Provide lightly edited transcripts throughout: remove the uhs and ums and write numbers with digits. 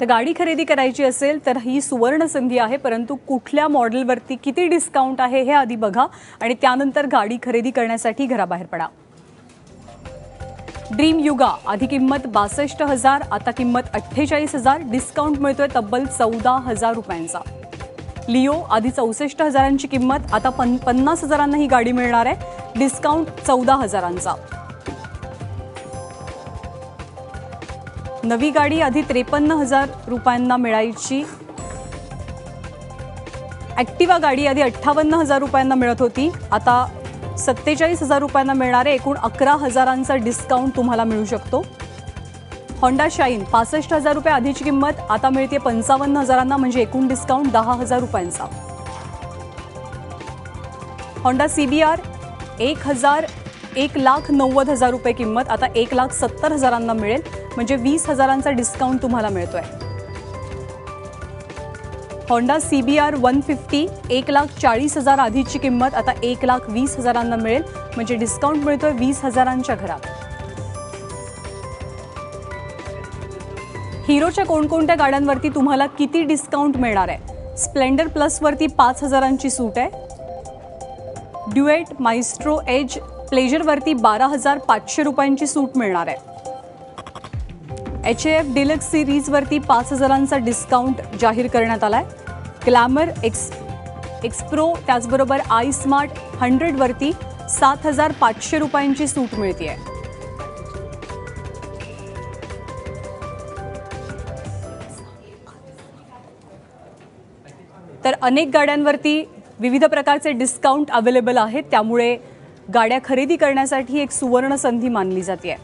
तर गाडी खरेदी करायची असेल तर ही सुवर्ण संधी आहे, परंतु कुठल्या मॉडेलवरती किती डिस्काउंट आहे हे आधी बघा आणि त्यानंतर गाडी खरेदी करण्यासाठी घराबाहेर पडा। ड्रीम युगा आधी किंमत 62,000, आता किंमत 48,000, डिस्काउंट मिळतोय तब्बल 14,000 रुपयांचा। लिओ आधी 64,000ची किंमत, आता 50,000 ही गाडी मिळणार आहे, डिस्काउंट 14,000चा। नवी गाडी आधी 53,000 रुपयांना मिळायची। ॲक्टिवा गाडी आधी 58,000 रुपयांना मिळत होती, आता 47,000 रुपयांना मिळणार आहे, एकूण 11,000चा डिस्काउंट तुम्हाला मिळू शकतो। होंडा शाईन 65,000 रुपये आधीची किंमत, आता मिळते 55,000, म्हणजे एकूण डिस्काउंट 10,000 रुपयांचा। होंडा CBR 1,90,000 रुपये किंमत, आता 1,70,000 मिळेल, म्हणजे 20,000चा डिस्काउंट तुम्हाला मिळतोय। होंडा CBR 150 1,40,000 आधीची किंमत, आता 1,20,000 मिळेल, म्हणजे डिस्काउंट मिळतोय 20,000च्या घरात। हिरोच्या कोणकोणत्या गाड्यांवरती तुम्हाला किती डिस्काउंट मिळणार आहे? स्प्लेंडर प्लसवरती 5,000ची सूट आहे। ड्युएट, माइस्ट्रो, एज, प्लेजरवरती 12,500 रुपयांची सूट मिळणार आहे। HAF डिलक्स सिरीजवरती 5,000चा डिस्काउंट जाहीर करण्यात आलाय। ग्लॅमर, एक्सप्रो, त्याचबरोबर आय स्मार्ट 100 वरती 7,500 रुपयांची सूट मिळतेय। तर अनेक गाड्यांवरती विविध प्रकारचे डिस्काउंट अवेलेबल आहेत, त्यामुळे गाड्या खरेदी करण्यासाठी एक सुवर्ण संधी मानली जाते।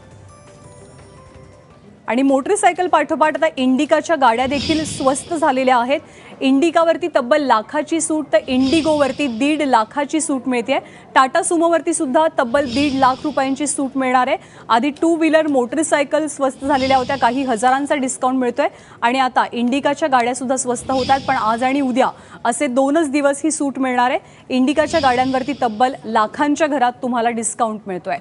आणि मोटरसायकल पाठोपाठ आता इंडिकाच्या गाड्या देखील स्वस्त झालेल्या आहेत। इंडिकावरती तब्बल लाखाची सूट, तर इंडिगोवरती 1.5 लाखाची सूट मिळते। टाटा सुमोवरती सुद्धा तब्बल 1.5 लाख रुपयांची सूट मिळणार आहे। आधी 2 व्हीलर मोटरसायकल स्वस्त झालेल्या होत्या, काही हजारांचा डिस्काउंट मिळतोय आणि आता इंडिकाच्या गाड्या सुद्धा स्वस्त होत आहेत, पण आज आणि उद्या असे 2च दिवस ही सूट मिळणार आहे। इंडिकाच्या गाड्यांवरती तब्बल लाखांच्या घरात तुम्हाला डिस्काउंट मिळतोय।